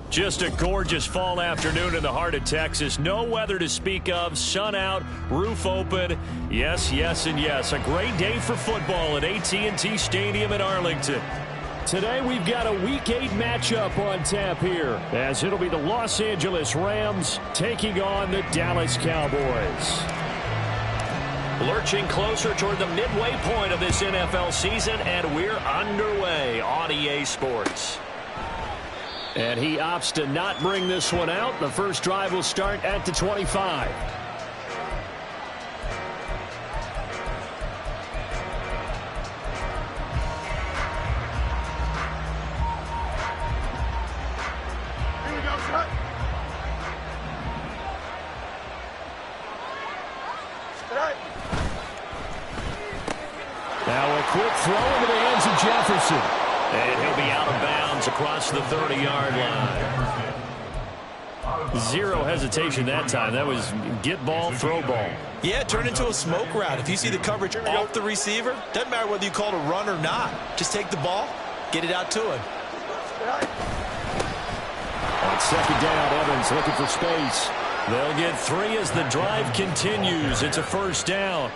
Just a gorgeous fall afternoon in the heart of Texas. No weather to speak of. Sun out, roof open. Yes, yes, and yes. A great day for football at AT&T Stadium in Arlington. Today we've got a Week 8 matchup on tap here, as it'll be the Los Angeles Rams taking on the Dallas Cowboys. Lurching closer toward the midway point of this NFL season, and we're underway on EA Sports. And he opts to not bring this one out. The first drive will start at the 25. Here we go, shot. Now a quick throw into the hands of Jefferson. And he'll be out of bounds across the 30-yard line. Zero hesitation that time. That was get ball, throw ball. Yeah, it turned into a smoke route. If you see the coverage off the receiver, doesn't matter whether you call it a run or not. Just take the ball, get it out to him. On second down, Evans looking for space. They'll get 3 as the drive continues. It's a first down.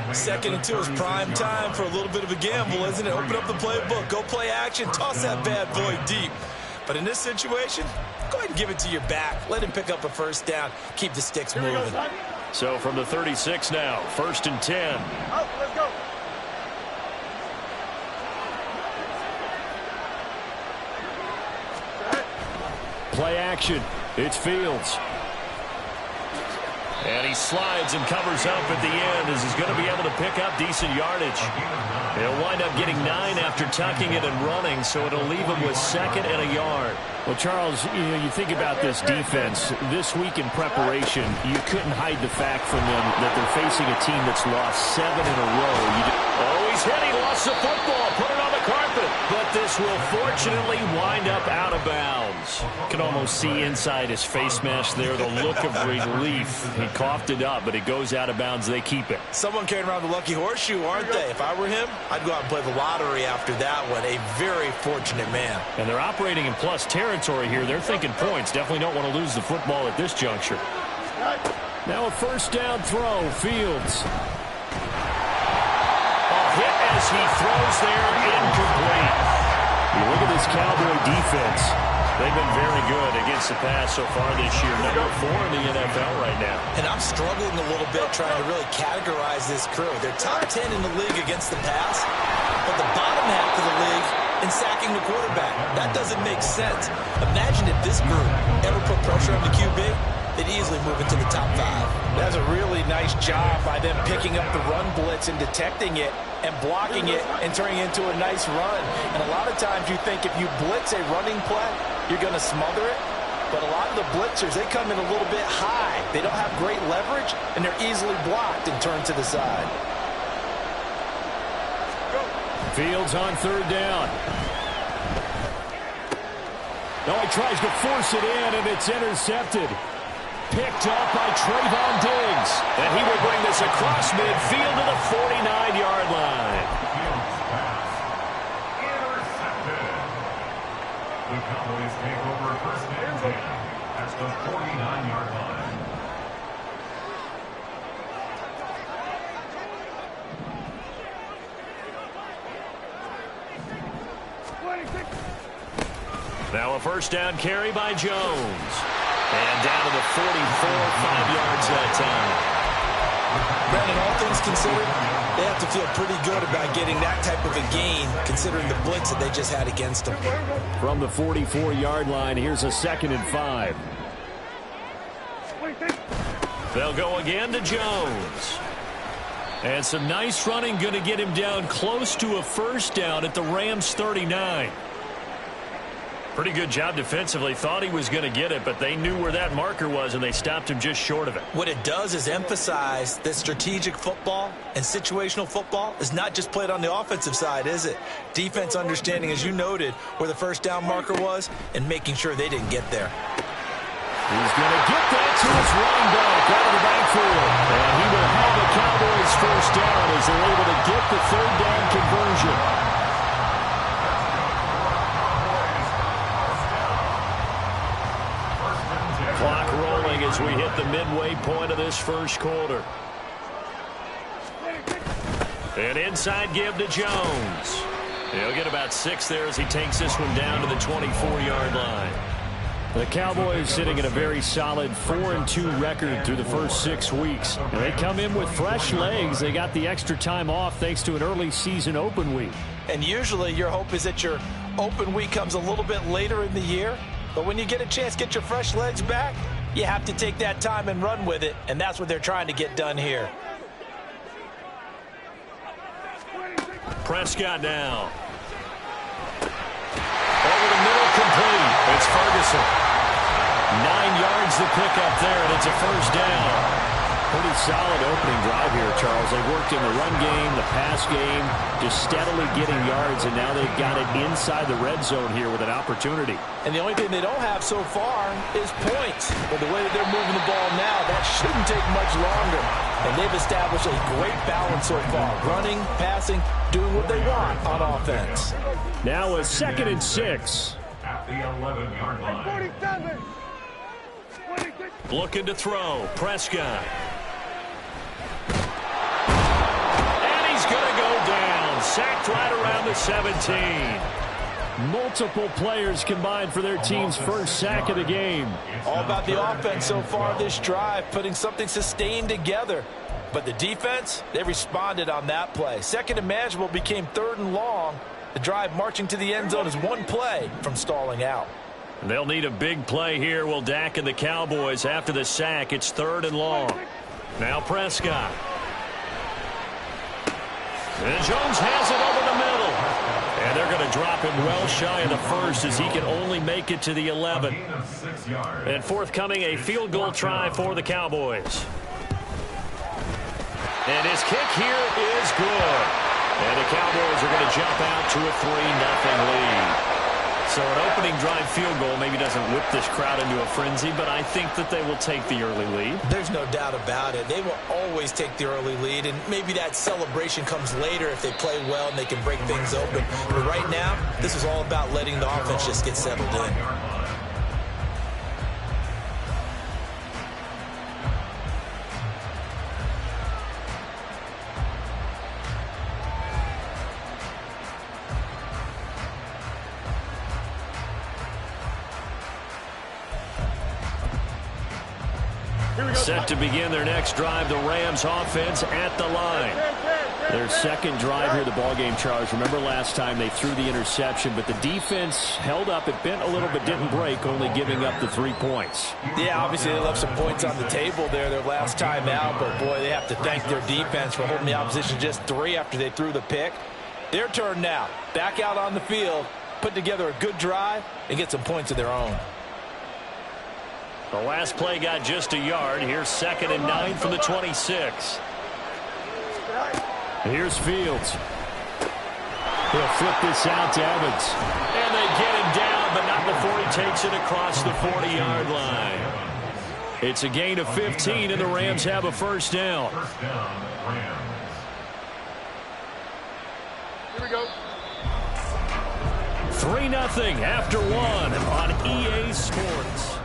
2nd and 2 is prime time for a little bit of a gamble, isn't it? Open up the playbook, go play action, toss that bad boy deep. But in this situation, go ahead and give it to your back. Let him pick up a first down. Keep the sticks moving. So from the 36 now, 1st and 10. Oh, let's go. Play action. It's Fields. And he slides and covers up at the end as he's going to be able to pick up decent yardage. He'll wind up getting 9 after tucking it and running, so it'll leave him with 2nd and a yard. Well, Charles, you think about this defense. This week in preparation, you couldn't hide the fact from them that they're facing a team that's lost 7 in a row. He's hit. He lost the football. Put it on the carpet. But this will fortunately wind up out of bounds. You can almost see inside his face mask there the look of relief. He coughed it up, but it goes out of bounds. They keep it. Someone carrying around the lucky horseshoe, aren't they? If I were him, I'd go out and play the lottery after that one. A very fortunate man. And they're operating in plus territory here. They're thinking points. Definitely don't want to lose the football at this juncture. Now a first down throw. Fields. Hit as he throws there, incomplete. You look at this Cowboy defense. They've been very good against the pass so far this year. Number 4 in the NFL right now. And I'm struggling a little bit trying to really categorize this crew. They're top 10 in the league against the pass, but the bottom half of the league in sacking the quarterback. That doesn't make sense. Imagine if this group ever put pressure on the QB. They'd easily move into the top 5. That's a really nice job by them picking up the run blitz and detecting it and blocking it and turning it into a nice run. And a lot of times you think if you blitz a running play, you're going to smother it. But a lot of the blitzers, they come in a little bit high. They don't have great leverage, and they're easily blocked and turned to the side. Fields on 3rd down. Oh, he tries to force it in, and it's intercepted. Picked up by Trayvon Diggs. And he will bring this across midfield to the 49-yard line. The Cowboys take over 1st and 10 at the 49-yard line. Now a first down carry by Jones. And down to the 44, 5 yards that time. Brandon, all things considered, they have to feel pretty good about getting that type of a gain, considering the blitz that they just had against them. From the 44-yard line, here's a 2nd and 5. They'll go again to Jones. And some nice running going to get him down close to a first down at the Rams 39. Pretty good job defensively. Thought he was going to get it, but they knew where that marker was, and they stopped him just short of it. What it does is emphasize that strategic football and situational football is not just played on the offensive side, is it? Defense understanding, as you noted, where the first down marker was and making sure they didn't get there. He's going to get that to his running back out of the backfield. And he will have the Cowboys first down as they're able to get the third down conversion. Clock rolling as we hit the midway point of this first quarter. An inside give to Jones. He'll get about 6 there as he takes this one down to the 24-yard line. The Cowboys sitting at a very solid 4-2 record through the first 6 weeks. And they come in with fresh legs. They got the extra time off thanks to an early season open week. And usually your hope is that your open week comes a little bit later in the year. But when you get a chance to get your fresh legs back, you have to take that time and run with it. And that's what they're trying to get done here. Prescott now. Over the middle, complete. It's Ferguson. 9 yards to pick up there, and it's a first down. Pretty solid opening drive here, Charles. They worked in the run game, the pass game, just steadily getting yards, and now they've got it inside the red zone here with an opportunity. And the only thing they don't have so far is points. But the way that they're moving the ball now, that shouldn't take much longer. And they've established a great balance so far. Running, passing, doing what they want on offense. Now a 2nd and 6. At the 11-yard line. 47. Looking to throw. Prescott. Sacked right around the 17. Multiple players combined for their team's first sack of the game. All about the offense so far this drive, putting something sustained together. But the defense, they responded on that play. 2nd and manageable became 3rd and long. The drive marching to the end zone is 1 play from stalling out. They'll need a big play here. Will Dak and the Cowboys after the sack. It's 3rd and long. Now Prescott. And Jones has it over the middle. And they're going to drop him well shy of the first as he can only make it to the 11. And forthcoming, a field goal try for the Cowboys. And his kick here is good. And the Cowboys are going to jump out to a 3-0 lead. So an opening drive field goal maybe doesn't whip this crowd into a frenzy, but I think that they will take the early lead. There's no doubt about it. They will always take the early lead, and maybe that celebration comes later if they play well and they can break things open. But right now, this is all about letting the offense just get settled in. Set to begin their next drive, the Rams offense at the line. Their second drive here, the ballgame, Charles. Remember last time they threw the interception, but the defense held up. It bent a little bit, didn't break, only giving up the 3 points. Yeah, obviously they left some points on the table there their last time out, but boy, they have to thank their defense for holding the opposition just 3 after they threw the pick. Their turn now. Back out on the field, put together a good drive, and get some points of their own. The last play got just a yard. Here's 2nd and 9 from the 26. Here's Fields. He'll flip this out to Evans. And they get him down, but not before he takes it across the 40-yard line. It's a gain of 15, and the Rams have a first down. First down, Rams. Here we go. 3-0 after 1 on EA Sports.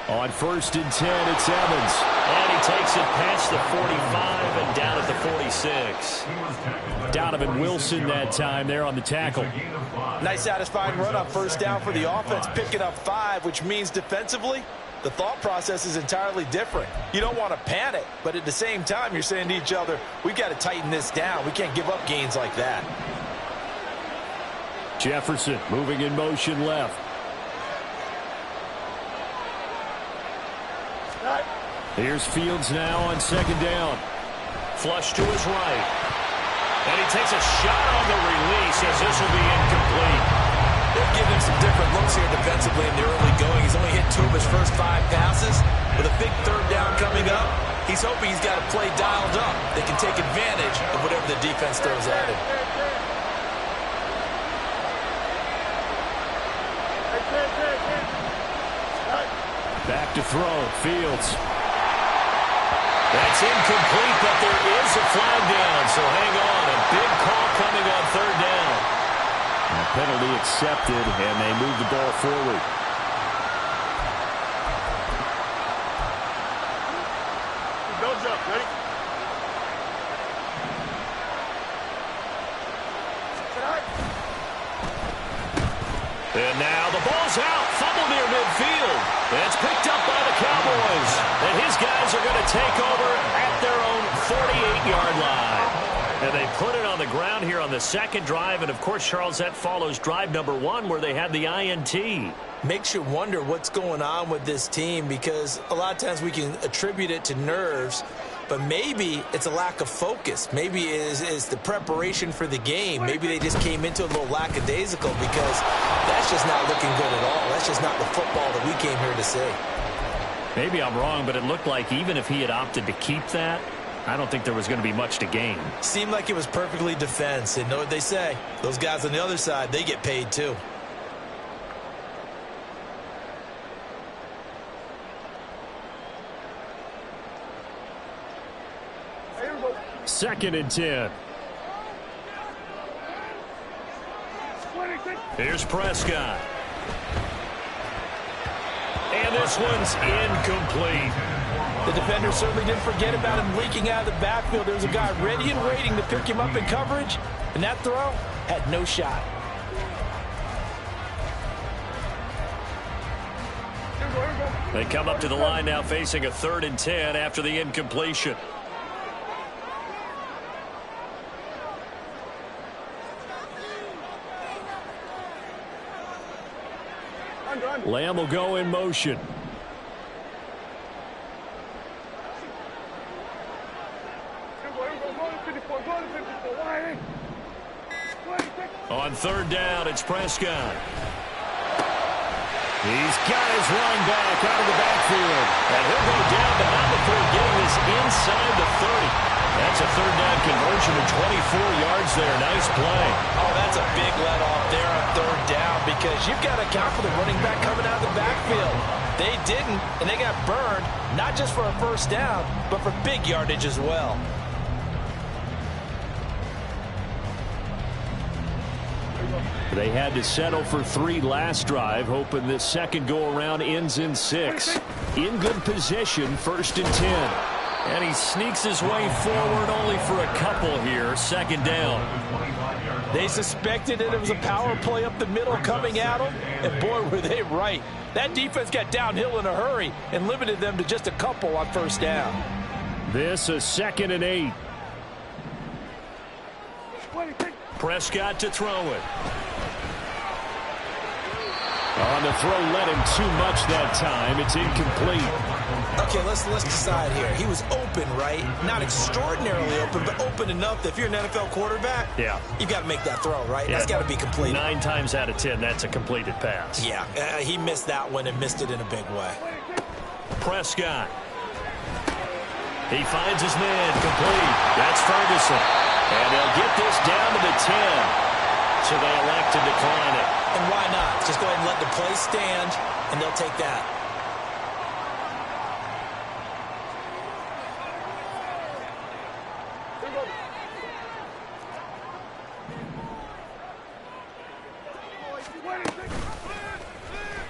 On 1st and 10, it's Evans. And he takes it past the 45 and down at the 46. Donovan Wilson that time there on the tackle. Nice satisfying run on first down for the offense, picking up 5, which means defensively, the thought process is entirely different. You don't want to panic, but at the same time, you're saying to each other, we've got to tighten this down. We can't give up gains like that. Jefferson moving in motion left. Here's Fields now on second down. Flush to his right. And he takes a shot on the release as this will be incomplete. They're giving him some different looks here defensively in the early going. He's only hit 2 of his first 5 passes. With a big third down coming up, he's hoping he's got a play dialed up. They can take advantage of whatever the defense throws at him. Back to throw. Fields. That's incomplete, but there is a flag down, so hang on. A big call coming on third down. A penalty accepted, and they move the ball forward. Don't jump, ready? And now the ball's out. Fumble near midfield. And it's picked up by the Cowboys. And his guys are going to take over at their own 48-yard line. And they put it on the ground here on the second drive. And, of course, Charles, that follows drive number 1 where they had the INT. Makes you wonder what's going on with this team, because a lot of times we can attribute it to nerves, but maybe it's a lack of focus. Maybe it is the preparation for the game. Maybe they just came into a little lackadaisical, because that's just not looking good at all. That's just not the football that we came here to see. Maybe I'm wrong, but it looked like even if he had opted to keep that, I don't think there was going to be much to gain. Seemed like it was perfectly defense. And know what they say? Those guys on the other side, they get paid too. Second and 10. Here's Prescott. And this one's incomplete. The defender certainly didn't forget about him leaking out of the backfield. There was a guy ready and waiting to pick him up in coverage, and that throw had no shot. They come up to the line now facing a 3rd and 10 after the incompletion. Lamb will go in motion. On 3rd down, it's Prescott. He's got his running back out of the backfield. And he'll go down behind the 3, getting this inside the 30. That's a 3rd down conversion of 24 yards there. Nice play. Oh, that's a big let off there on 3rd down, because you've got to account for the running back coming out of the backfield. They didn't, and they got burned, not just for a 1st down, but for big yardage as well. They had to settle for 3 last drive, hoping this second go-around ends in 6. In good position, 1st and 10. And he sneaks his way forward only for a couple here. 2nd down. They suspected that it was a power play up the middle coming at them, and boy, were they right. That defense got downhill in a hurry and limited them to just a couple on 1st down. This a 2nd and 8. Prescott to throw it. On the throw, let him too much that time. It's incomplete. Okay, let's decide here. He was open, right? Not extraordinarily open, but open enough that if you're an NFL quarterback, yeah, you got to make that throw, right? Yeah. That's got to be completed. 9 times out of 10, that's a completed pass. Yeah, he missed that one and missed it in a big way. Prescott. He finds his man, complete. That's Ferguson. And they'll get this down to the 10. So they elect to decline it. And why not? Just go ahead and let the play stand, and they'll take that.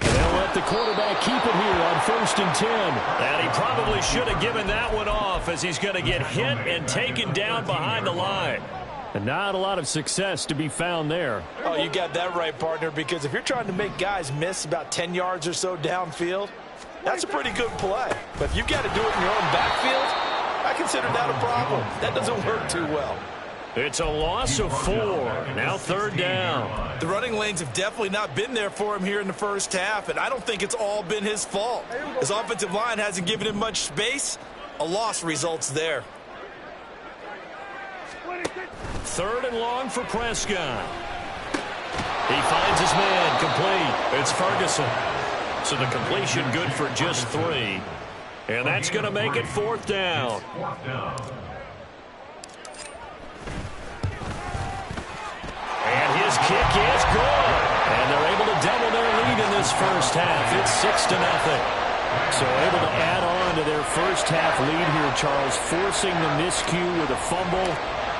They'll let the quarterback keep it here on 1st and 10. And he probably should have given that one off, as he's going to get hit and taken down behind the line. And not a lot of success to be found there. Oh, you got that right, partner, because if you're trying to make guys miss about 10 yards or so downfield, That's a pretty good play. But if you've got to do it in your own backfield, I consider that a problem. That doesn't work too well. It's a loss of 4. Now 3rd down. The running lanes have definitely not been there for him here in the first half, and I don't think it's all been his fault. His offensive line hasn't given him much space. A loss results there. 3rd and long for Prescott. He finds his man, complete. It's Ferguson. So the completion good for just 3. And that's going to make it 4th down. And his kick is good. And they're able to double their lead in this first half. It's 6-0. So able to add on to their first half lead here, Charles, forcing the miscue with a fumble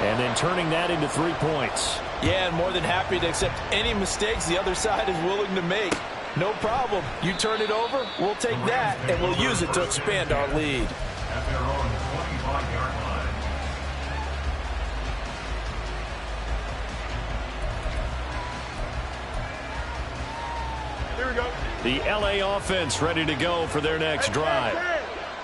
and then turning that into 3 points. Yeah, and more than happy to accept any mistakes the other side is willing to make. No problem. You turn it over, we'll take that, and we'll use it to expand our lead. At their own 25-yard line. Here we go. The LA offense ready to go for their next drive.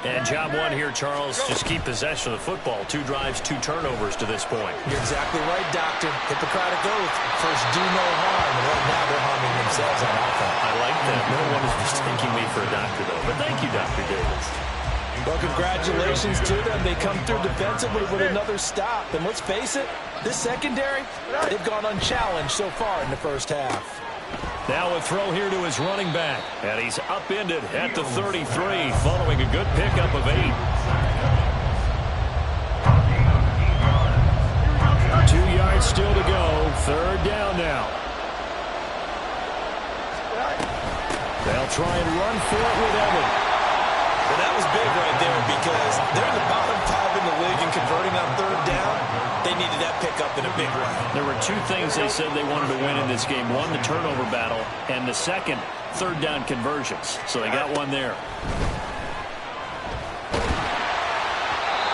And job 1 here, Charles, just keep possession of the football. 2 drives, 2 turnovers to this point. You're exactly right, Doctor. Hippocratic oath. First, do no harm. And right now, they're harming themselves on offense. I like that. No one is mistaking me for a doctor, though. But thank you, Dr. Davis. Well, congratulations to them. They come through defensively with another stop. And let's face it, this secondary, they've gone unchallenged so far in the first half. Now a throw here to his running back. And he's upended at the 33, following a good pickup of 8. 2 yards still to go. 3rd down now. They'll try and run for it with Evan. Well, that was big right there because they're in the bottom 5 in the league and converting on 3rd down. They needed that pickup in a big way. There were 2 things they said they wanted to win in this game. 1, the turnover battle, and the second, 3rd down conversions. So they got 1 there.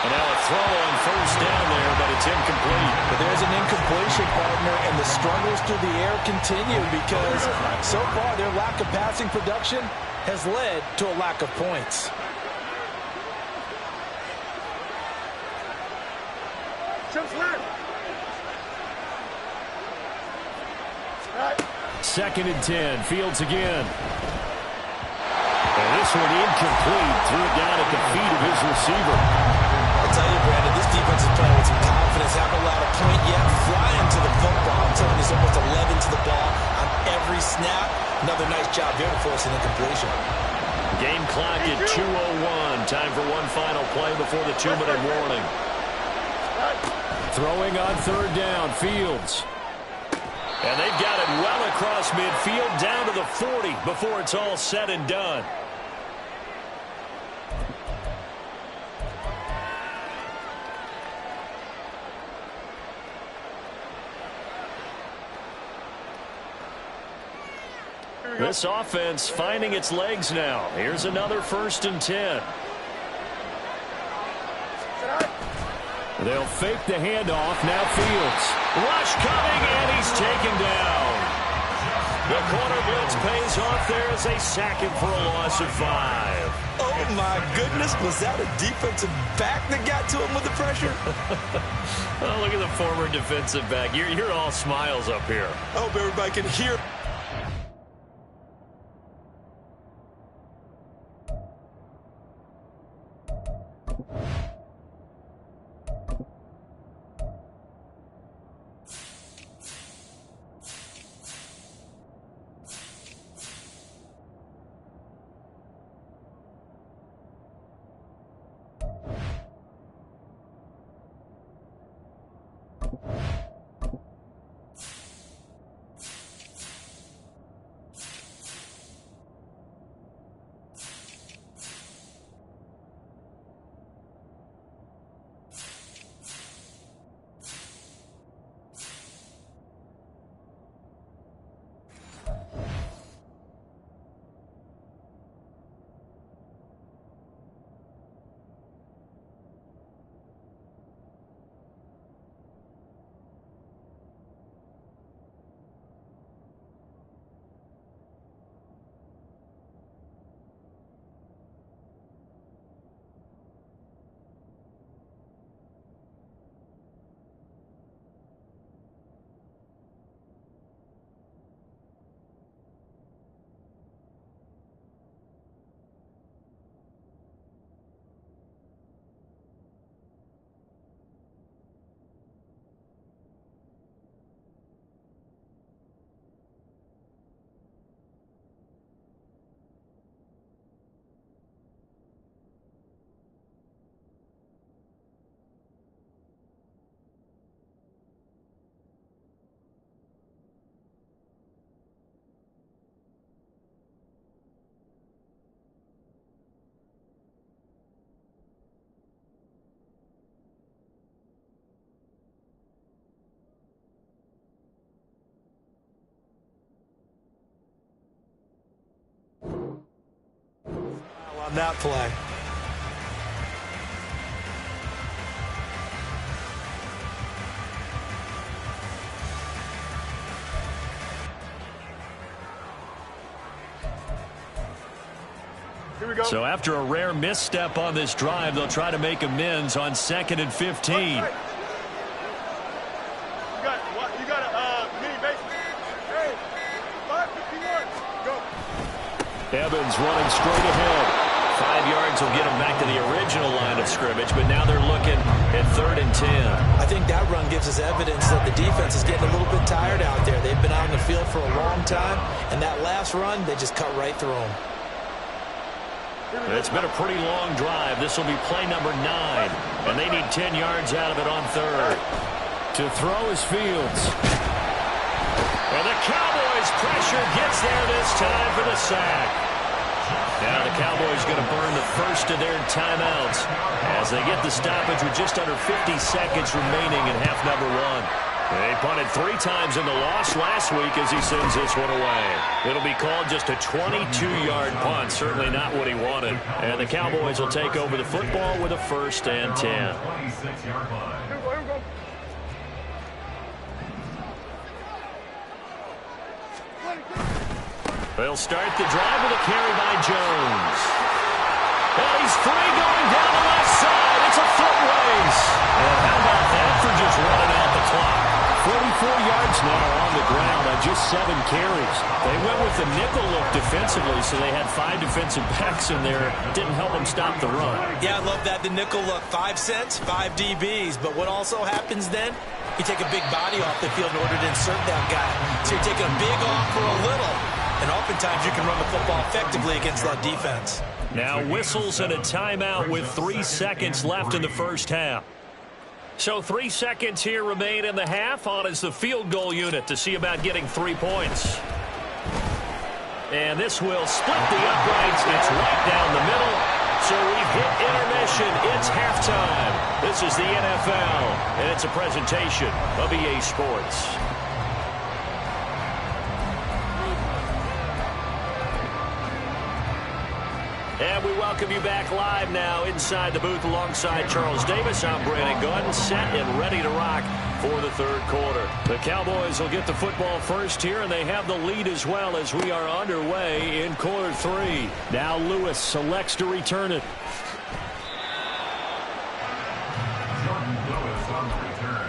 And now a throw on 1st down there, but it's incomplete. But there's an incompletion, partner, and the struggles through the air continue because so far their lack of passing production has led to a lack of points. Chips left. 2nd and 10. Fields again. And this one incomplete. Threw it down at the feet of his receiver. I'll tell you, Brandon, this defense is playing with some confidence. Haven't allowed a point yet. Flying to the football. I'm telling you, there's almost 11 to the ball on every snap. Another nice job here to force an incompletion. Game clock at 2:01. Time for one final play before the 2-minute warning. Throwing on 3rd down, Fields. And they've got it well across midfield, down to the 40 before it's all said and done. This offense finding its legs now. Here's another 1st and 10. They'll fake the handoff. Now Fields. Rush coming, and he's taken down. The corner blitz pays off there as they sack him for a loss of 5. Oh, my goodness. Was that a defensive back that got to him with the pressure? Oh, look at the former defensive back. You're all smiles up here. I hope everybody can hear. on that play. Here we go. So after a rare misstep on this drive, they'll try to make amends on 2nd and 15. Hey. You got a mini base. Hey, 5:51. Go. Evans running straight ahead. 5 yards will get them back to the original line of scrimmage, but now they're looking at 3rd and 10. I think that run gives us evidence that the defense is getting a little bit tired out there. They've been out on the field for a long time, and that last run, they just cut right through them. It's been a pretty long drive. This will be play number 9, and they need 10 yards out of it on 3rd. To throw is Fields. And the Cowboys' pressure gets there this time for the sack. Now the Cowboys going to burn the first of their timeouts as they get the stoppage with just under 50 seconds remaining in half number 1. They punted 3 times in the loss last week as he sends this one away. It'll be called just a 22-yard punt. Certainly not what he wanted. And the Cowboys will take over the football with a 1st and 10. 26-yard line. Here we go. They'll start the drive with a carry by Jones. And he's free going down the left side. It's a foot race. And how about that for just running out the clock? 44 yards now on the ground on just 7 carries. They went with the nickel look defensively, so they had 5 defensive backs in there. Didn't help them stop the run. Yeah, I love that, the nickel look. 5 cents, 5 DBs. But what also happens then, you take a big body off the field in order to insert that guy. So you're taking a big off for a little. And oftentimes you can run the football effectively against that defense. Now whistles and a timeout with 3 seconds left in the first half. So 3 seconds here remain in the half. On is the field goal unit to see about getting 3 points. And this will split the uprights. It's right down the middle. So we've hit intermission. It's halftime. This is the NFL, and it's a presentation of EA Sports. And we welcome you back live now inside the booth alongside Charles Davis. I'm Brandon Gunn, set and ready to rock for the 3rd quarter. The Cowboys will get the football first here, and they have the lead as well as we are underway in quarter 3. Now Lewis selects to return it. Jordan Lewis on the return.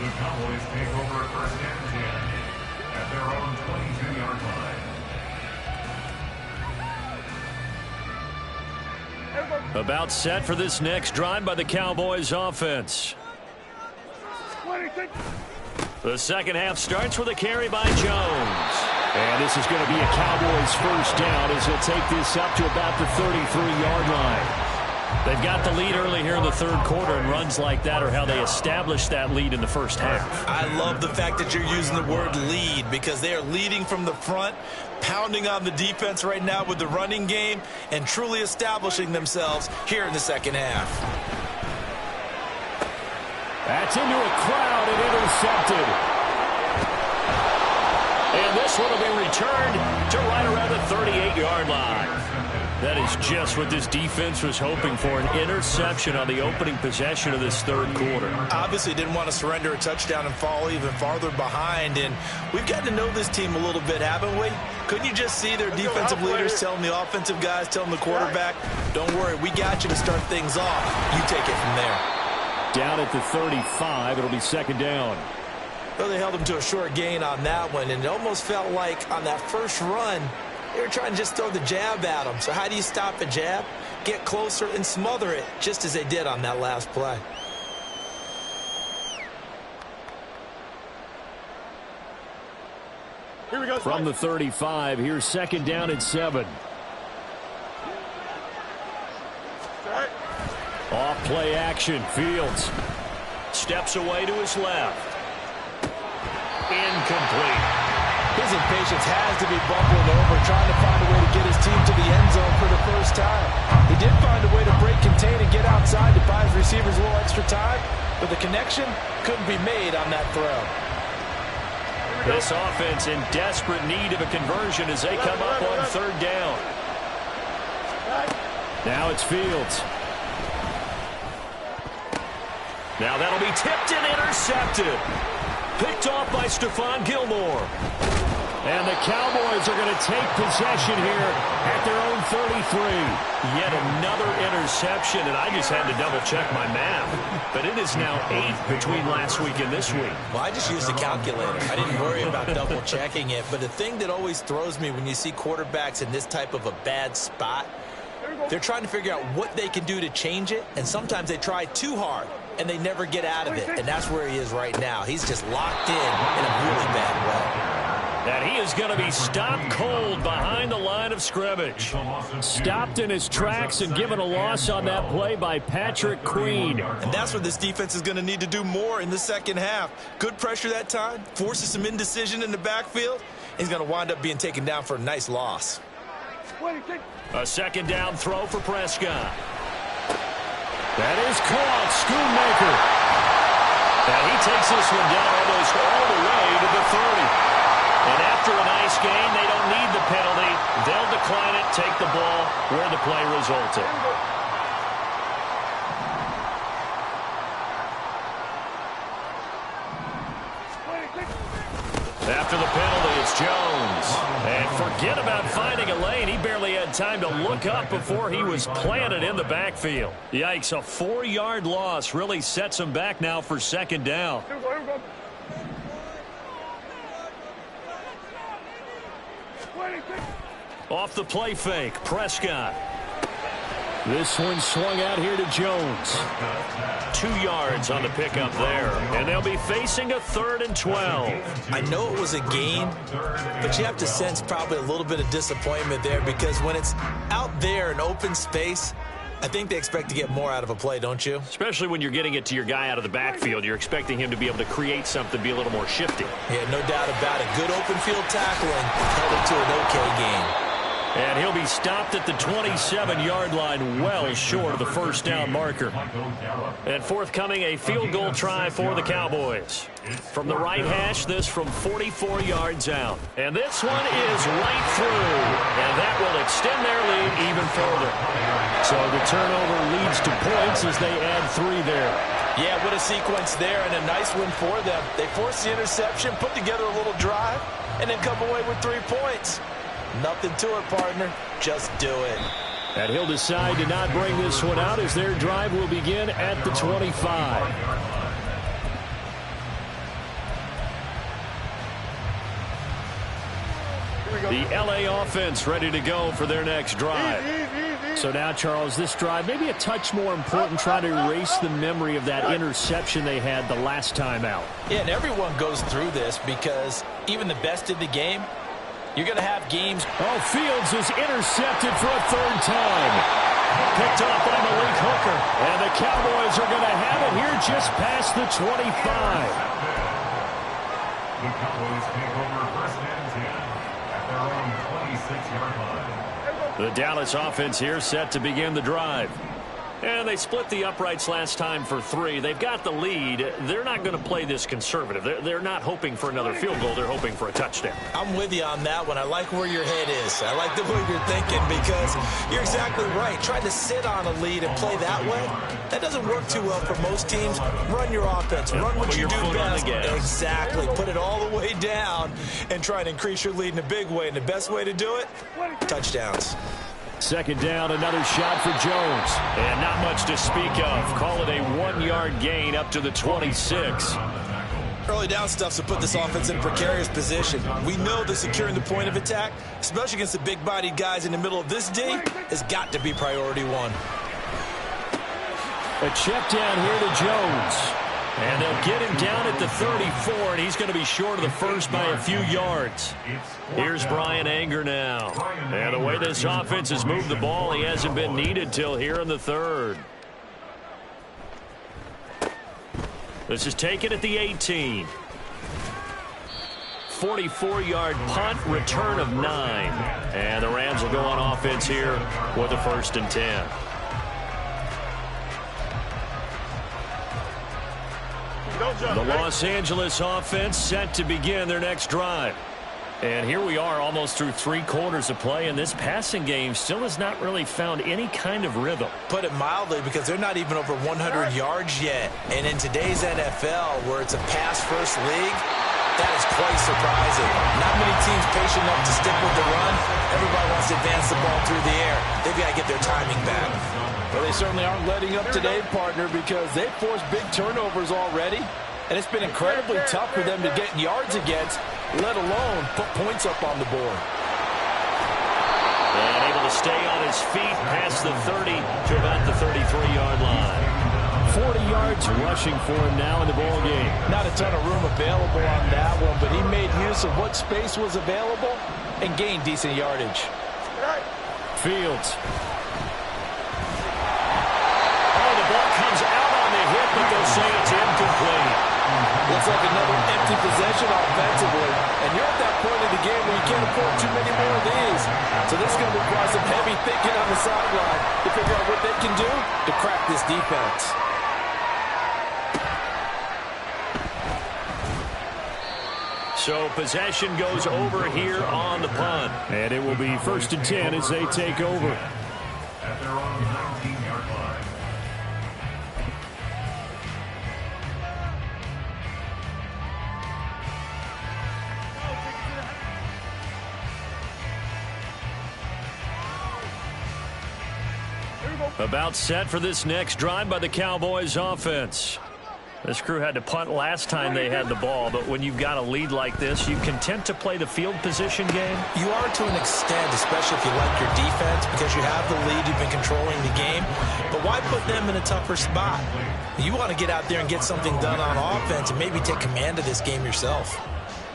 The Cowboys take over 1st and 10 at their own 22-yard line. About set for this next drive by the Cowboys offense. 26. The second half starts with a carry by Jones. And this is going to be a Cowboys first down as he'll take this up to about the 33-yard line. They've got the lead early here in the 3rd quarter, and runs like that are how they establish that lead in the first half. I love the fact that you're using the word lead because they are leading from the front, pounding on the defense right now with the running game, and truly establishing themselves here in the second half. That's into a crowd and intercepted. And this one will be returned to right around the 38-yard line. That is just what this defense was hoping for, an interception on the opening possession of this 3rd quarter. Obviously didn't want to surrender a touchdown and fall even farther behind, and we've gotten to know this team a little bit, haven't we? Couldn't you just see their defensive leaders telling the offensive guys, telling the quarterback, don't worry, we got you to start things off. You take it from there. Down at the 35, it'll be 2nd down. Well, they held him to a short gain on that one, and it almost felt like on that first run, they were trying to just throw the jab at him. So how do you stop a jab? Get closer and smother it, just as they did on that last play. Here we go. From the 35, here's 2nd down and 7. Right. Off play action. Fields steps away to his left. Incomplete. His impatience has to be bubbling over, trying to find a way to get his team to the end zone for the first time. He did find a way to break, contain, and get outside to buy his receivers a little extra time, but the connection couldn't be made on that throw. This offense in desperate need of a conversion as they come up on 3rd down. Now it's Fields. Now that'll be tipped and intercepted. Picked off by Stephon Gilmore. And the Cowboys are going to take possession here at their own 33. Yet another interception, and I just had to double-check my math. But it is now 8 between last week and this week. Well, I just used a calculator. I didn't worry about double-checking it. But the thing that always throws me when you see quarterbacks in this type of a bad spot, they're trying to figure out what they can do to change it, and sometimes they try too hard, and they never get out of it. And that's where he is right now. He's just locked in a really bad way. And he is going to be stopped cold behind the line of scrimmage. Stopped in his tracks and given a loss on that play by Patrick Queen. And that's what this defense is going to need to do more in the second half. Good pressure that time, forces some indecision in the backfield. He's going to wind up being taken down for a nice loss. A second down throw for Prescott. That is caught. Schoonmaker. And he takes this one down almost all the way to the 30. And after a nice gain, they don't need the penalty. They'll decline it, take the ball where the play resulted. After the penalty, it's Jones. And forget about finding a lane. He barely had time to look up before he was planted in the backfield. Yikes, a 4-yard loss really sets him back now for second down. Off the play fake, Prescott. This one swung out here to Jones. 2 yards on the pickup there. And they'll be facing a 3rd and 12. I know it was a gain, but you have to sense probably a little bit of disappointment there because when it's out there in open space, I think they expect to get more out of a play, don't you? Especially when you're getting it to your guy out of the backfield. You're expecting him to be able to create something, be a little more shifty. Yeah, no doubt about it. Good open field tackling held it to an okay game. And he'll be stopped at the 27-yard line, well short of the first down marker. And forthcoming, a field goal try for the Cowboys. From the right hash, this from 44 yards out. And this one is right through. And that will extend their lead even further. So the turnover leads to points as they add 3 there. Yeah, what a sequence there, and a nice one for them. They forced the interception, put together a little drive, and then come away with 3 points. Nothing to it, partner. Just do it. And he'll decide to not bring this one out as their drive will begin at the 25. The LA offense ready to go for their next drive. So now, Charles, this drive maybe a touch more important, trying to erase the memory of that interception they had the last time out. Yeah, and everyone goes through this because even the best in the game, you're going to have games. Oh, Fields is intercepted for a 3rd time. Picked off by Malik Hooker. And the Cowboys are going to have it here just past the 25. The Cowboys take over 1st and 10 at their own 26-yard line. The Dallas offense here set to begin the drive. And they split the uprights last time for 3. They've got the lead. They're not going to play this conservative. They're not hoping for another field goal. They're hoping for a touchdown. I'm with you on that one. I like where your head is. I like the way you're thinking because you're exactly right. Trying to sit on a lead and play that way, that doesn't work too well for most teams. Run your offense. Run what you do best. Exactly. Put it all the way down and try and increase your lead in a big way. And the best way to do it, touchdowns. Second down, another shot for Jones. And not much to speak of. Call it a 1-yard gain up to the 26. Early down stuff to put this offense in a precarious position. We know that securing the point of attack, especially against the big-bodied guys in the middle of this D, has got to be priority 1. A check down here to Jones. And they'll get him down at the 34, and he's going to be short of the first by a few yards. Here's Bryan Anger now. And the way this offense has moved the ball, he hasn't been needed till here in the 3rd. This is taken at the 18. 44-yard punt, return of 9. And the Rams will go on offense here with a 1st and 10. The Los Angeles offense set to begin their next drive. And here we are almost through 3 quarters of play, and this passing game still has not really found any kind of rhythm. Put it mildly, because they're not even over 100 yards yet. And in today's NFL, where it's a pass-first league, that is quite surprising. Not many teams patient enough to stick with the run. Everybody wants to advance the ball through the air. They've got to get their timing back. Well, they certainly aren't letting up today, partner, because they've forced big turnovers already. And it's been incredibly tough for them to get yards against, let alone put points up on the board. And able to stay on his feet past the 30 to about the 33-yard line. 40 yards rushing for him now in the ball game. Not a ton of room available on that one, but he made use of what space was available and gained decent yardage. Fields. Oh, the ball comes out on the hit, but they'll say it's incomplete. Looks like another empty possession offensively. And you're at that point of the game where you can't afford too many more of these. So this is going to require some heavy thinking on the sideline to figure out what they can do to crack this defense. So possession goes over here on the punt. And it will be 1st and 10 as they take over. At their own 19-yard line. About set for this next drive by the Cowboys offense. This crew had to punt last time they had the ball, but when you've got a lead like this, you content to play the field position game? You are to an extent, especially if you like your defense, because you have the lead, you've been controlling the game. But why put them in a tougher spot? You want to get out there and get something done on offense and maybe take command of this game yourself.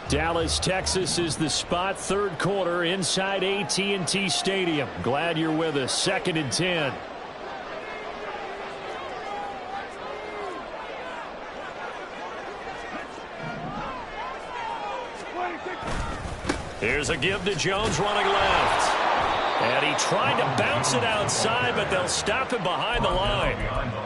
Dallas, Texas is the spot. 3rd quarter inside AT&T Stadium. Glad you're with us. 2nd and 10. Here's a give to Jones running left. And he tried to bounce it outside, but they'll stop him behind the line.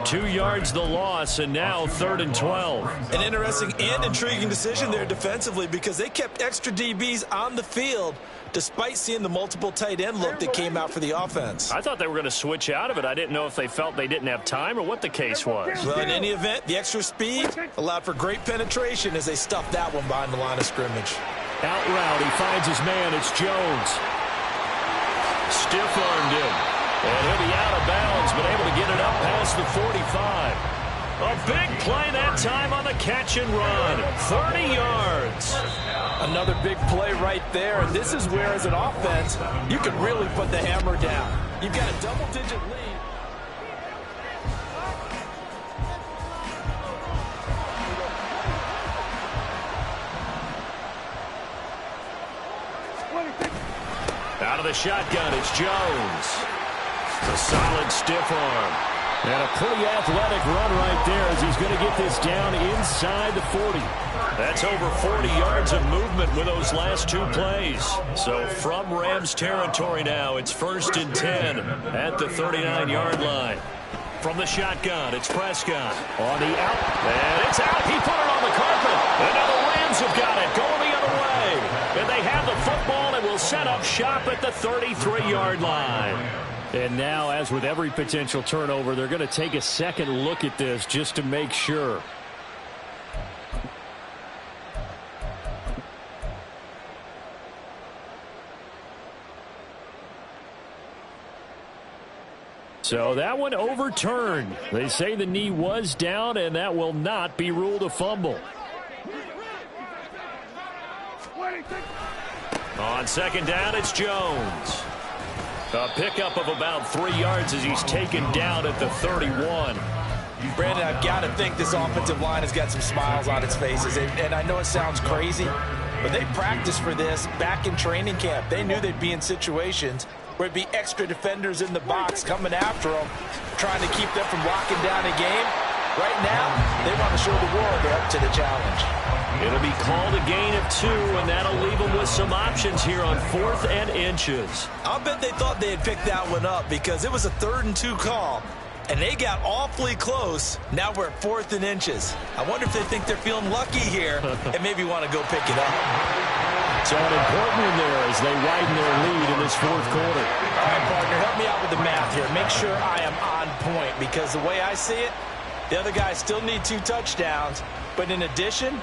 2 yards the loss, and now 3rd and 12. An interesting and intriguing decision there defensively, because they kept extra DBs on the field despite seeing the multiple tight end look that came out for the offense. I thought they were going to switch out of it. I didn't know if they felt they didn't have time or what the case was. Well, in any event, the extra speed allowed for great penetration as they stuffed that one behind the line of scrimmage. Out route, he finds his man. It's Jones. Stiff-armed him. And he'll be out of bounds, but able to get it up past the 45. A big play that time on the catch and run. 30 yards. Another big play right there. And this is where, as an offense, you can really put the hammer down. You've got a double-digit lead. Out of the shotgun, it's Jones. It's a solid stiff arm. And a pretty athletic run right there as he's going to get this down inside the 40. That's over 40 yards of movement with those last 2 plays. So from Rams territory now, it's 1st and 10 at the 39-yard line. From the shotgun, it's Prescott. On the out. And it's out. He put it on the carpet. And now the Rams have got it going the other way. And they have the football and will set up shop at the 33-yard line. And now, as with every potential turnover, they're going to take a second look at this just to make sure. So that one overturned. They say the knee was down, and that will not be ruled a fumble. On 2nd down, it's Jones. A pickup of about 3 yards as he's taken down at the 31. Brandon, I've got to think this offensive line has got some smiles on its faces. And I know it sounds crazy, but they practiced for this back in training camp. They knew they'd be in situations where it'd be extra defenders in the box coming after them, trying to keep them from locking down a game. Right now, they want to show the world they're up to the challenge. It'll be called a gain of 2, and that'll leave them with some options here on 4th and inches. I'll bet they thought they had picked that one up, because it was a 3rd and 2 call, and they got awfully close. Now we're at 4th and inches. I wonder if they think they're feeling lucky here and maybe want to go pick it up. So an important one there as they widen their lead in this fourth quarter. All right, partner, help me out with the math here. Make sure I am on point, because the way I see it, the other guys still need 2 touchdowns, but in addition,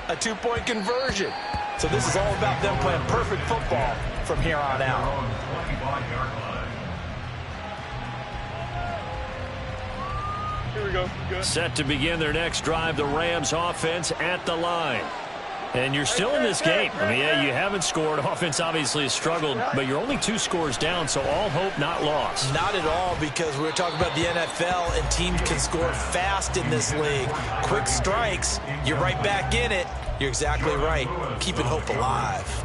a 2-point conversion. So this is all about them playing perfect football from here on out. Here we go. Good. Set to begin their next drive, the Rams offense at the line. And you're still in this game. I mean, yeah, you haven't scored. Offense obviously has struggled, but you're only 2 scores down, so all hope not lost. Not at all, because we're talking about the NFL, and teams can score fast in this league. Quick strikes, you're right back in it. You're exactly right. Keeping hope alive.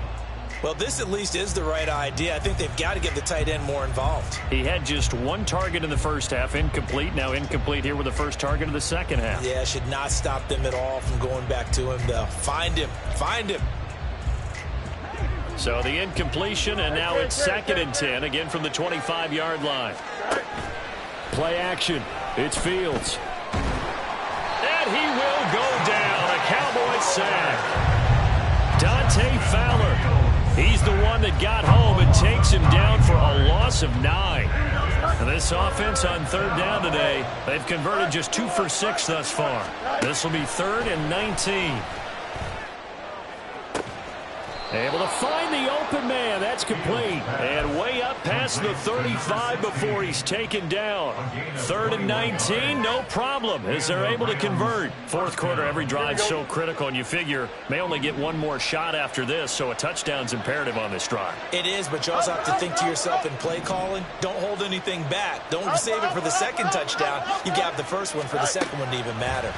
Well, this at least is the right idea. I think they've got to get the tight end more involved. He had just 1 target in the first half, incomplete. Now incomplete here with the first target of the second half. Yeah, should not stop them at all from going back to him, though. Find him. Find him. So the incompletion, and now it's 2nd and 10, again from the 25-yard line. Play action. It's Fields. And he will go down. A Cowboys sack. Dante Fowler. He's the one that got home and takes him down for a loss of 9. And this offense on 3rd down today, they've converted just 2 for 6 thus far. This will be 3rd and 19. Able to find the open man. That's complete. And way up past the 35 before he's taken down. 3rd and 19, no problem, as they're able to convert. Fourth quarter, every drive so critical, and you figure may only get 1 more shot after this, so a touchdown's imperative on this drive. It is, but you also have to think to yourself in play calling, don't hold anything back. Don't save it for the 2nd touchdown. You got the first one for the 2nd one to even matter.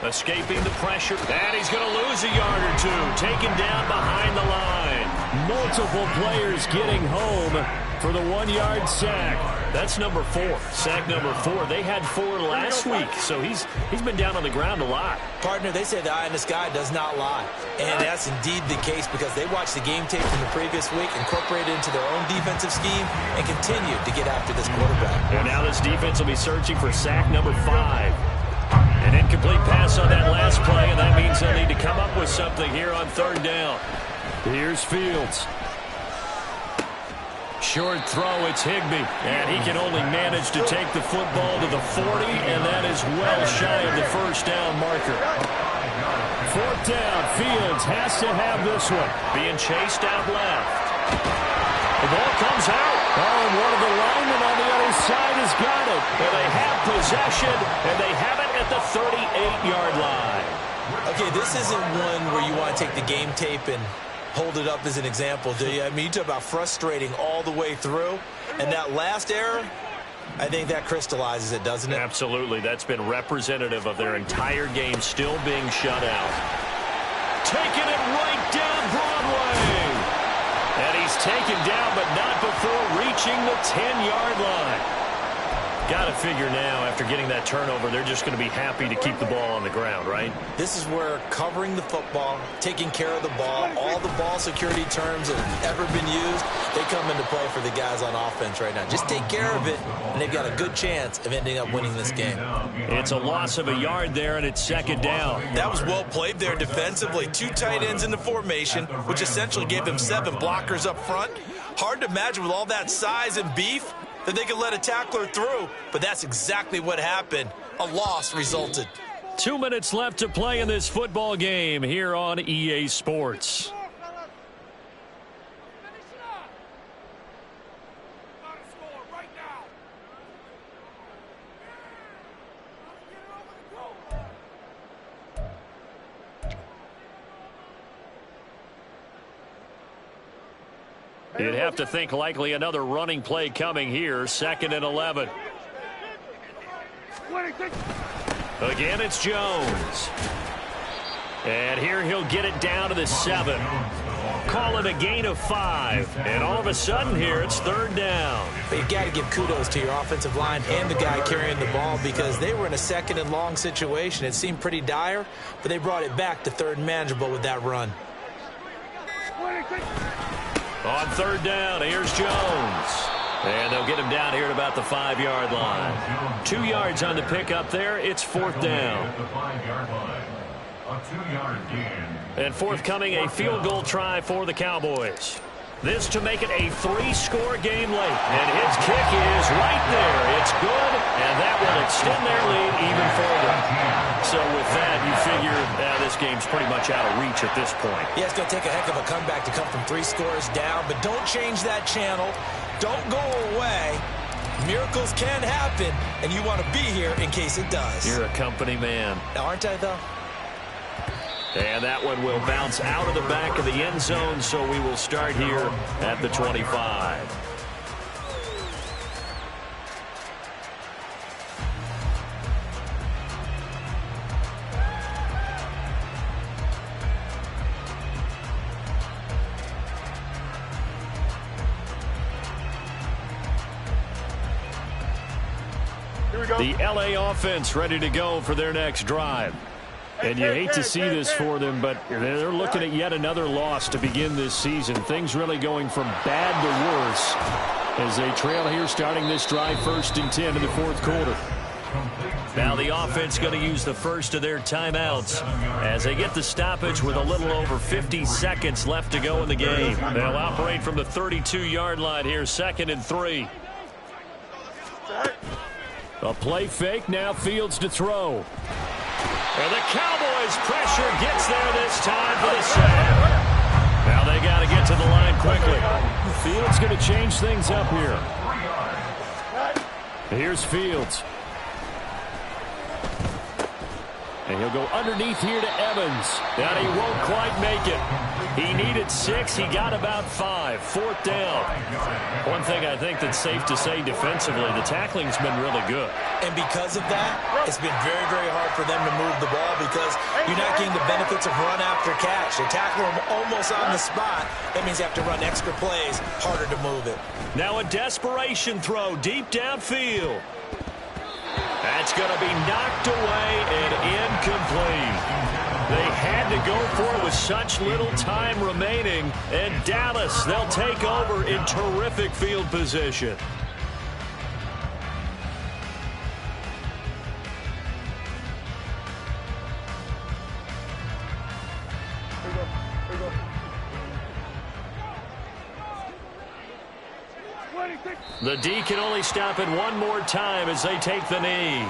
Escaping the pressure, and he's going to lose a yard or 2. Taken down behind the line. Multiple players getting home for the 1-yard sack. That's number 4. Sack number 4. They had 4 last week, so he's been down on the ground a lot. Partner, they say the eye in the sky does not lie. And that's indeed the case, because they watched the game tape from the previous week, incorporated it into their own defensive scheme, and continued to get after this quarterback. And now this defense will be searching for sack number 5. An incomplete pass on that last play, and that means they'll need to come up with something here on 3rd down. Here's Fields. Short throw, it's Higbee, and he can only manage to take the football to the 40, and that is well shy of the first down marker. 4th down, Fields has to have this one. Being chased out left. The ball comes out. Oh, and one of the linemen on the other side has got it. And they have possession, and they have it at the 38-yard line. Okay, this isn't one where you want to take the game tape and hold it up as an example, do you? I mean, you talk about frustrating all the way through. And that last error, I think that crystallizes it, doesn't it? Absolutely. That's been representative of their entire game still being shut out. Taking it right down Broadway. And he's taken down, but not before reaching the 10-yard line. Got to figure now, after getting that turnover, they're just going to be happy to keep the ball on the ground, right? This is where covering the football, taking care of the ball, all the ball security terms that have ever been used, they come into play for the guys on offense right now. Just take care of it, and they've got a good chance of ending up winning this game. It's a loss of a yard there, and it's 2nd down. That was well played there defensively. 2 tight ends in the formation, which essentially gave them 7 blockers up front. Hard to imagine with all that size and beef that they could let a tackler through, but that's exactly what happened. A loss resulted. 2 minutes left to play in this football game here on EA Sports. You'd have to think likely another running play coming here. 2nd and 11. Again, it's Jones. And here he'll get it down to the 7. Call it a gain of 5. And all of a sudden here, it's 3rd down. But you've got to give kudos to your offensive line and the guy carrying the ball, because they were in a 2nd and long situation. It seemed pretty dire, but they brought it back to 3rd and manageable with that run. On 3rd down, here's Jones. And they'll get him down here at about the 5-yard line. 2 yards on the pickup there. It's 4th down. A 2-yard gain. And forthcoming, a field goal try for the Cowboys. This to make it a 3-score game late. And his kick is right there. It's good, and that will extend their lead even further. So with that, you figure this game's pretty much out of reach at this point. Yeah, it's going to take a heck of a comeback to come from 3 scores down, but don't change that channel. Don't go away. Miracles can happen, and you want to be here in case it does. You're a company man. Aren't I, though? And that one will bounce out of the back of the end zone, so we will start here at the 25. The LA offense ready to go for their next drive. And you hate to see this for them, but they're looking at yet another loss to begin this season. Things really going from bad to worse as they trail here starting this drive 1st and 10 in the 4th quarter. Now the offense going to use the first of their timeouts as they get the stoppage with a little over 50 seconds left to go in the game. They'll operate from the 32-yard line here, 2nd and 3. A play fake, now Fields to throw. And the Cowboys pressure gets there this time for the sack. Now they got to get to the line quickly. Fields going to change things up here. Here's Fields. And he'll go underneath here to Evans. And he won't quite make it. He needed 6. He got about 5. 4th down. One thing I think that's safe to say defensively, the tackling's been really good. And because of that, it's been very, very hard for them to move the ball because you're not getting the benefits of run after catch. They tackle them almost on the spot. That means you have to run extra plays, harder to move it. Now a desperation throw deep downfield. That's going to be knocked away and incomplete. They had to go for it with such little time remaining. And Dallas, they'll take over in terrific field position. The D can only stop it one more time as they take the knee.